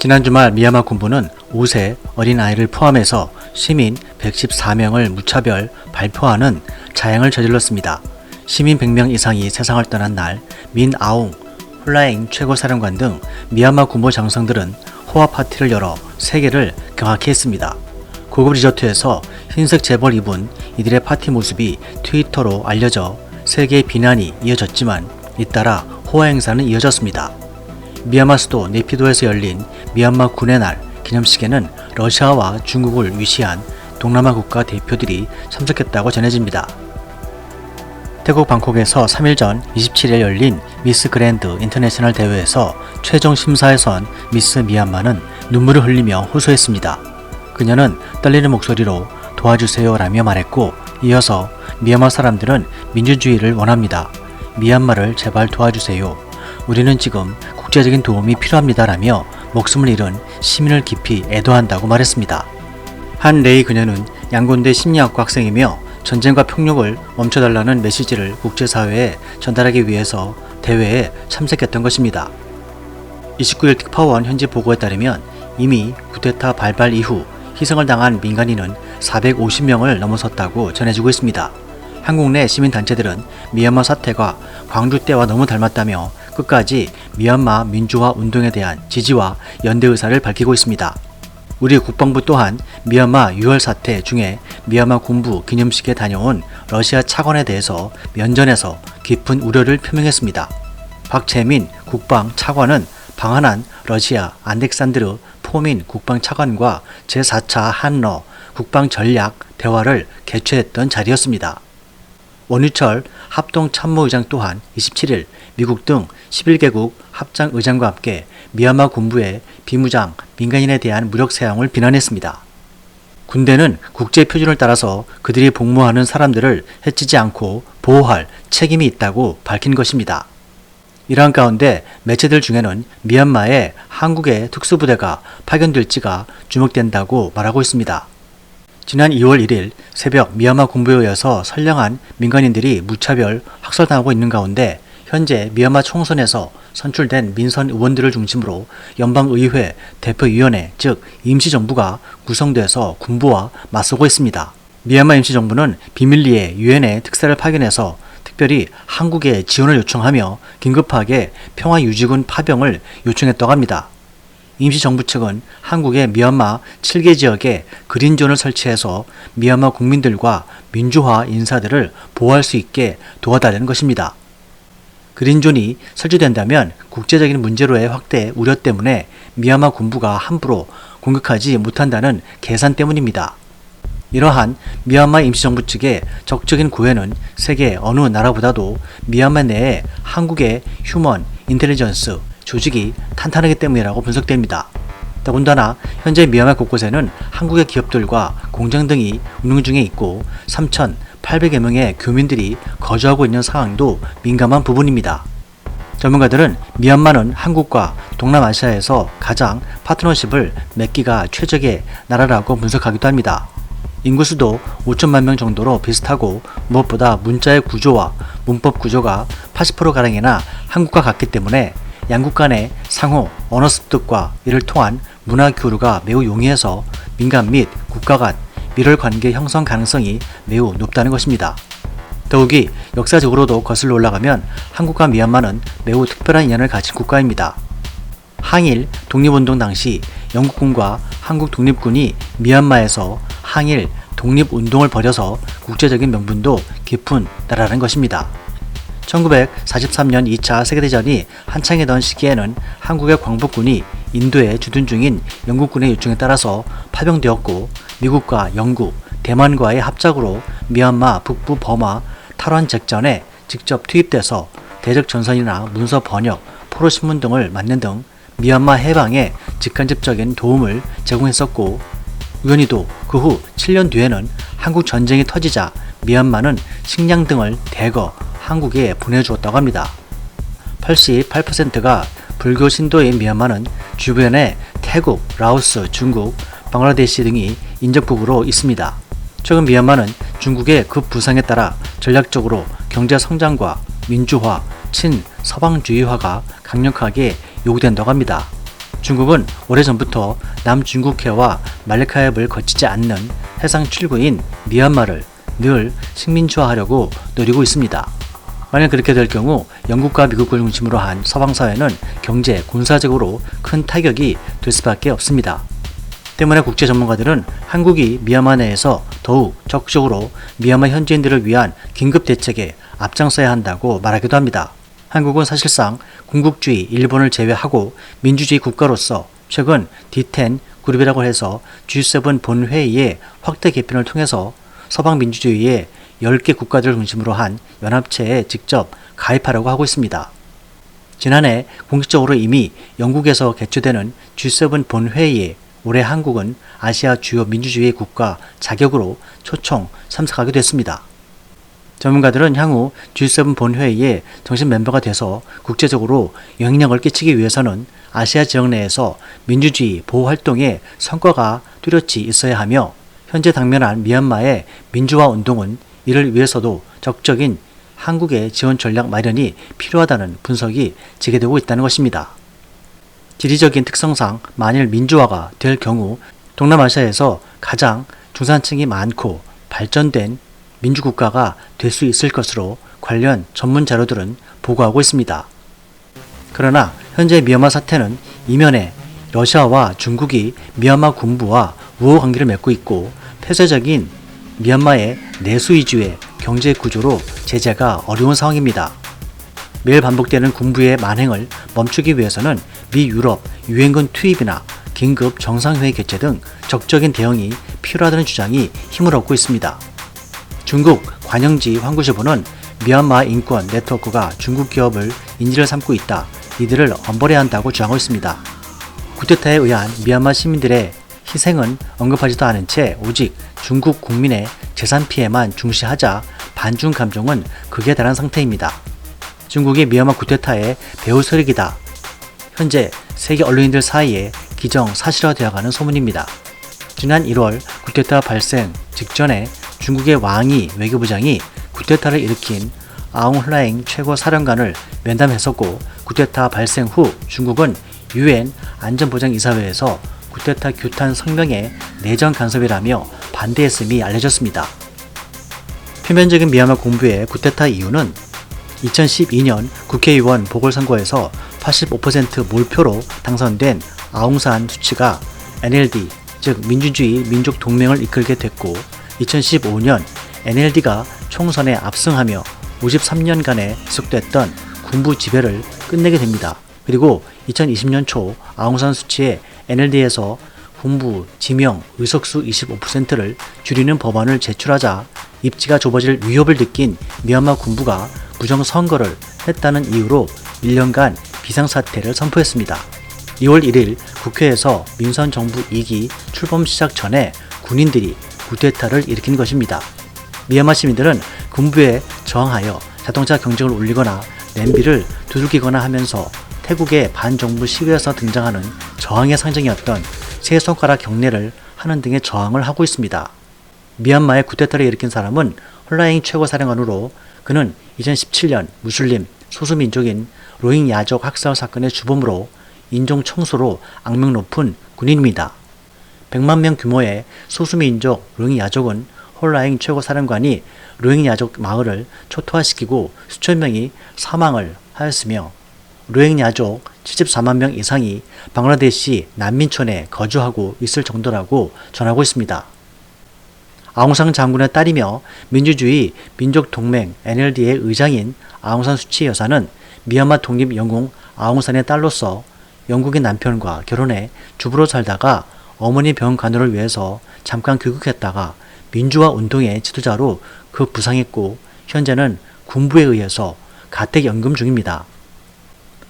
지난 주말 미얀마 군부는 5세 어린아이를 포함해서 시민 114명을 무차별 발포하는 자행을 저질렀습니다. 시민 100명 이상이 세상을 떠난 날 민 아웅 홀라잉 최고사령관 등 미얀마 군부 장성들은 호화 파티를 열어 세계를 경악해 했습니다. 고급 리조트에서 흰색 제벌 입은 이들의 파티 모습이 트위터로 알려져 세계의 비난이 이어졌지만 잇따라 호화 행사는 이어졌습니다. 미얀마 수도 네피도에서 열린 미얀마 군의 날 기념식에는 러시아와 중국을 위시한 동남아 국가 대표들이 참석했다고 전해집니다. 태국 방콕에서 3일 전 27일 열린 미스 그랜드 인터내셔널 대회에서 최종 심사에 선 미스 미얀마는 눈물을 흘리며 호소했습니다. 그녀는 떨리는 목소리로 도와주세요 라며 말했고, 이어서 미얀마 사람들은 민주주의를 원합니다. 미얀마를 제발 도와주세요. 우리는 지금 국제적인 도움이 필요합니다 라며 목숨을 잃은 시민을 깊이 애도한다고 말했습니다. 한 레이 그녀는 양곤대 심리학과 학생이며 전쟁과 폭력을 멈춰달라는 메시지를 국제사회에 전달하기 위해서 대회에 참석했던 것입니다. 29일 특파원 현지 보고에 따르면 이미 쿠데타 발발 이후 희생을 당한 민간인은 450명을 넘어섰다고 전해지고 있습니다. 한국 내 시민단체들은 미얀마 사태가 광주 때와 너무 닮았다며 끝까지 미얀마 민주화 운동에 대한 지지와 연대 의사를 밝히고 있습니다. 우리 국방부 또한 미얀마 6월 사태 중에 미얀마 군부 기념식에 다녀온 러시아 차관에 대해서 면전에서 깊은 우려를 표명했습니다. 박재민 국방 차관은 방한한 러시아 안덱산드르 포민 국방 차관과 제4차 한러 국방 전략 대화를 개최했던 자리였습니다. 원유철 합동참모의장 또한 27일 미국 등 11개국 합장의장과 함께 미얀마 군부의 비무장 민간인에 대한 무력 사용을 비난했습니다. 군대는 국제 표준을 따라서 그들이 복무하는 사람들을 해치지 않고 보호할 책임이 있다고 밝힌 것입니다. 이러한 가운데 매체들 중에는 미얀마에 한국의 특수부대가 파견될지가 주목된다고 말하고 있습니다. 지난 2월 1일 새벽 미얀마 군부에 의해서 선량한 민간인들이 무차별 학살당하고 있는 가운데 현재 미얀마 총선에서 선출된 민선 의원들을 중심으로 연방의회 대표위원회 즉 임시정부가 구성돼서 군부와 맞서고 있습니다. 미얀마 임시정부는 비밀리에 유엔의 특사를 파견해서 특별히 한국에 지원을 요청하며 긴급하게 평화유지군 파병을 요청했다고 합니다. 임시정부 측은 한국의 미얀마 7개 지역에 그린존을 설치해서 미얀마 국민들과 민주화 인사들을 보호할 수 있게 도와달라는 것입니다. 그린존이 설치된다면 국제적인 문제로의 확대 우려 때문에 미얀마 군부가 함부로 공격하지 못한다는 계산 때문입니다. 이러한 미얀마 임시정부 측의 적극적인 구애는 세계 어느 나라보다도 미얀마 내에 한국의 휴먼 인텔리전스 조직이 탄탄하기 때문이라고 분석됩니다. 더군다나 현재 미얀마 곳곳에는 한국의 기업들과 공장 등이 운영 중에 있고 3,800여 명의 교민들이 거주하고 있는 상황도 민감한 부분입니다. 전문가들은 미얀마는 한국과 동남아시아에서 가장 파트너십을 맺기가 최적의 나라라고 분석하기도 합니다. 인구수도 5천만 명 정도로 비슷하고 무엇보다 문자의 구조와 문법 구조가 80%가량이나 한국과 같기 때문에 양국 간의 상호 언어 습득과 이를 통한 문화 교류가 매우 용이해서 민간 및 국가 간 밀월 관계 형성 가능성이 매우 높다는 것입니다. 더욱이 역사적으로도 거슬러 올라가면 한국과 미얀마는 매우 특별한 인연을 가진 국가입니다. 항일 독립운동 당시 영국군과 한국 독립군이 미얀마에서 항일 독립운동을 벌여서 국제적인 명분도 깊은 나라라는 것입니다. 1943년 2차 세계대전이 한창이던 시기에는 한국의 광복군이 인도에 주둔 중인 영국군의 요청에 따라서 파병되었고 미국과 영국, 대만과의 합작으로 미얀마 북부 버마 탈환 작전에 직접 투입돼서 대적 전선이나 문서 번역, 포로신문 등을 맡는 등 미얀마 해방에 직간접적인 도움을 제공했었고 우연히도 그 후 7년 뒤에는 한국 전쟁이 터지자 미얀마는 식량 등을 대거 한국에 보내주었다고 합니다. 88%가 불교 신도인 미얀마는 주변에 태국, 라오스, 중국, 방글라데시 등이 인접국으로 있습니다. 최근 미얀마는 중국의 급부상에 따라 전략적으로 경제 성장과 민주화, 친서방주의화가 강력하게 요구된다고 합니다. 중국은 오래전부터 남중국해와 말레카협을 거치지 않는 해상 출구인 미얀마를 늘 식민지화하려고 노리고 있습니다. 만약 그렇게 될 경우 영국과 미국을 중심으로 한 서방사회는 경제, 군사적으로 큰 타격이 될 수밖에 없습니다. 때문에 국제 전문가들은 한국이 미얀마 내에서 더욱 적극적으로 미얀마 현지인들을 위한 긴급 대책에 앞장서야 한다고 말하기도 합니다. 한국은 사실상 군국주의 일본을 제외하고 민주주의 국가로서 최근 D10 그룹이라고 해서 G7 본회의의 확대 개편을 통해서 서방 민주주의의 10개 국가들을 중심으로 한 연합체에 직접 가입하려고 하고 있습니다. 지난해 공식적으로 이미 영국에서 개최되는 G7 본회의에 올해 한국은 아시아 주요 민주주의 국가 자격으로 초청 참석하게 됐습니다. 전문가들은 향후 G7 본회의에 정식 멤버가 돼서 국제적으로 영향력을 끼치기 위해서는 아시아 지역 내에서 민주주의 보호 활동에 성과가 뚜렷이 있어야 하며 현재 당면한 미얀마의 민주화 운동은 이를 위해서도 적극적인 한국의 지원 전략 마련이 필요하다는 분석이 제기되고 있다는 것입니다. 지리적인 특성상 만일 민주화가 될 경우 동남아시아에서 가장 중산층이 많고 발전된 민주국가가 될 수 있을 것으로 관련 전문 자료들은 보고하고 있습니다. 그러나 현재 미얀마 사태는 이면에 러시아와 중국이 미얀마 군부와 우호 관계를 맺고 있고 폐쇄적인 미얀마의 내수 위주의 경제 구조로 제재가 어려운 상황입니다. 매일 반복되는 군부의 만행을 멈추기 위해서는 미 유럽 유엔군 투입이나 긴급 정상회의 개최 등 적극적인 대응이 필요하다는 주장이 힘을 얻고 있습니다. 중국 관영지 환구시보는 미얀마 인권 네트워크가 중국 기업을 인질을 삼고 있다. 이들을 엄벌해야 한다고 주장하고 있습니다. 쿠데타에 의한 미얀마 시민들의 희생은 언급하지도 않은 채 오직 중국 국민의 재산 피해만 중시하자 반중 감정은 극에 달한 상태입니다. 중국이 미얀마 쿠데타의 배후 세력이다. 현재 세계 언론인들 사이에 기정사실화되어가는 소문입니다. 지난 1월 쿠데타 발생 직전에 중국의 왕이 외교부장이 쿠데타를 일으킨 아웅 hlaing 최고 사령관을 면담했었고 쿠데타 발생 후 중국은 UN 안전보장이사회에서 쿠데타 규탄 성명의 내정 간섭이라며 반대했음이 알려졌습니다. 표면적인 미얀마 군부의 쿠데타 이유는 2012년 국회의원 보궐선거에서 85% 몰표로 당선된 아웅산 수치가 NLD, 즉 민주주의 민족동맹을 이끌게 됐고 2015년 NLD가 총선에 압승하며 53년간의 지속됐던 군부 지배를 끝내게 됩니다. 그리고 2020년 초 아웅산 수치의 NLD에서 군부 지명 의석수 25%를 줄이는 법안을 제출하자 입지가 좁아질 위협을 느낀 미얀마 군부가 부정선거를 했다는 이유로 1년간 비상사태를 선포했습니다. 2월 1일 국회에서 민선 정부 2기 출범 시작 전에 군인들이 쿠데타를 일으킨 것입니다. 미얀마 시민들은 군부에 저항하여 자동차 경쟁을 올리거나 냄비를 두들기거나 하면서 태국의 반정부 시위에서 등장하는 저항의 상징이었던 세 손가락 경례를 하는 등의 저항을 하고 있습니다. 미얀마의 쿠데타를 일으킨 사람은 hlaing 최고사령관으로 그는 2017년 무슬림 소수민족인 로힝야족 학살 사건의 주범으로 인종 청소로 악명 높은 군인입니다. 100만 명 규모의 소수민족 로힝야족은 hlaing 최고사령관이 로힝야족 마을을 초토화시키고 수천 명이 사망을 하였으며 로힝야족 74만 명 이상이 방글라데시 난민촌에 거주하고 있을 정도라고 전하고 있습니다. 아웅산 장군의 딸이며 민주주의 민족동맹 NLD의 의장인 아웅산 수치 여사는 미얀마 독립 영웅 아웅산의 딸로서 영국인 남편과 결혼해 주부로 살다가 어머니 병 간호를 위해서 잠깐 귀국했다가 민주화 운동의 지도자로 급부상했고 현재는 군부에 의해서 가택연금 중입니다.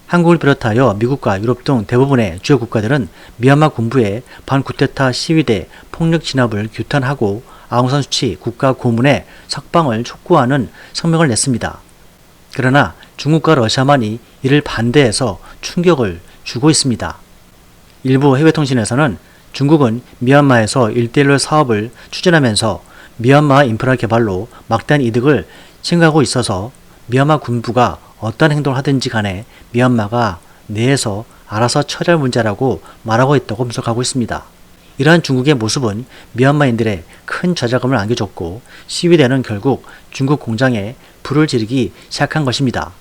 한국을 비롯하여 미국과 유럽 등 대부분의 주요 국가들은 미얀마 군부의 반쿠데타 시위대 폭력 진압을 규탄하고 아웅산 수치 국가 고문의 석방을 촉구하는 성명을 냈습니다. 그러나 중국과 러시아만이 이를 반대해서 충격을 주고 있습니다. 일부 해외통신에서는 중국은 미얀마에서 1:1 사업을 추진하면서 미얀마 인프라 개발로 막대한 이득을 챙겨가고 있어서 미얀마 군부가 어떤 행동을 하든지 간에 미얀마가 내에서 알아서 처리할 문제라고 말하고 있다고 분석하고 있습니다. 이러한 중국의 모습은 미얀마인들의 큰 좌절감을 안겨줬고 시위대는 결국 중국 공장에 불을 지르기 시작한 것입니다.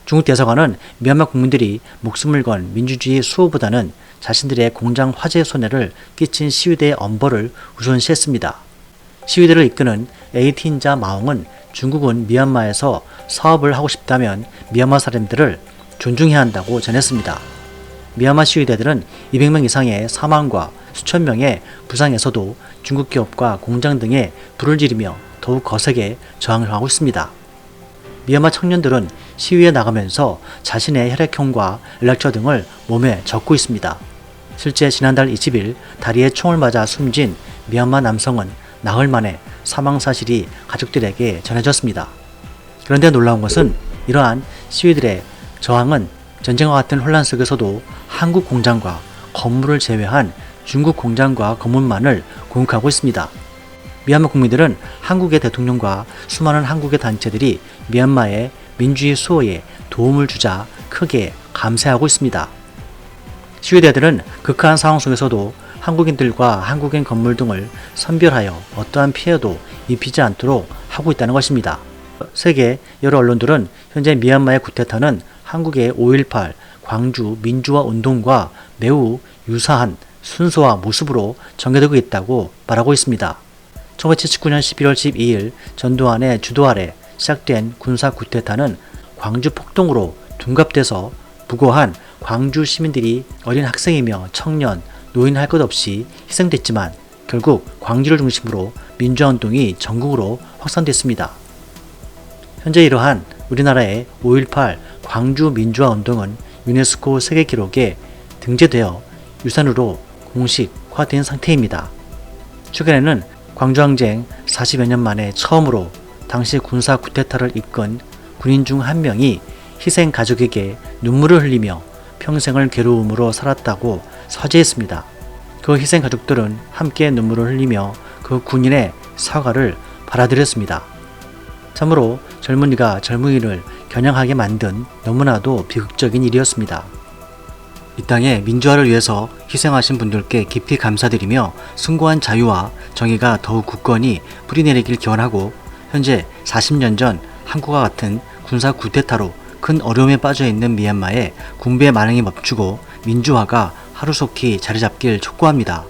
중국 대사관은 미얀마 국민들이 목숨을 건 민주주의 수호보다는 자신들의 공장 화재 손해를 끼친 시위대의 엄벌을 우선시했습니다. 시위대를 이끄는 에이틴자 마옹은 중국은 미얀마에서 사업을 하고 싶다면 미얀마 사람들을 존중해야 한다고 전했습니다. 미얀마 시위대들은 200명 이상의 사망과 수천 명의 부상에서도 중국 기업과 공장 등에 불을 지르며 더욱 거세게 저항을 하고 있습니다. 미얀마 청년들은 시위에 나가면서 자신의 혈액형과 연락처 등을 몸에 적고 있습니다. 실제 지난달 20일 다리에 총을 맞아 숨진 미얀마 남성은 나흘 만에 사망 사실이 가족들에게 전해졌습니다. 그런데 놀라운 것은 이러한 시위들의 저항은 전쟁과 같은 혼란 속에서도 한국 공장과 건물을 제외한 중국 공장과 건물만을 공격하고 있습니다. 미얀마 국민들은 한국의 대통령과 수많은 한국의 단체들이 미얀마의 민주주의 수호에 도움을 주자 크게 감사하고 있습니다. 시위대들은 극한 상황 속에서도 한국인들과 한국인 건물 등을 선별하여 어떠한 피해도 입히지 않도록 하고 있다는 것입니다. 세계 여러 언론들은 현재 미얀마의 쿠데타는 한국의 5.18 광주 민주화 운동과 매우 유사한 순서와 모습으로 전개되고 있다고 말하고 있습니다. 1979년 11월 12일 전두환의 주도 아래 시작된 군사 쿠데타는 광주 폭동으로 둔갑돼서 무고한 광주 시민들이 어린 학생이며 청년, 노인 할 것 없이 희생됐지만 결국 광주를 중심으로 민주화운동이 전국으로 확산됐습니다. 현재 이러한 우리나라의 5.18 광주 민주화운동은 유네스코 세계기록에 등재되어 유산으로 공식화된 상태입니다. 최근에는 광주항쟁 40여 년 만에 처음으로 당시 군사 쿠데타를 이끈 군인 중 한 명이 희생 가족에게 눈물을 흘리며 평생을 괴로움으로 살았다고 서제했습니다. 그 희생 가족들은 함께 눈물을 흘리며 그 군인의 사과를 받아들였습니다. 참으로 젊은이가 젊은이를 겨냥하게 만든 너무나도 비극적인 일이었습니다. 이 땅의 민주화를 위해서 희생하신 분들께 깊이 감사드리며 숭고한 자유와 정의가 더욱 굳건히 뿌리내리길 기원하고 현재 40년 전 한국과 같은 군사 쿠데타로 큰 어려움에 빠져있는 미얀마의 군부의 만행이 멈추고 민주화가 하루속히 자리잡길 촉구합니다.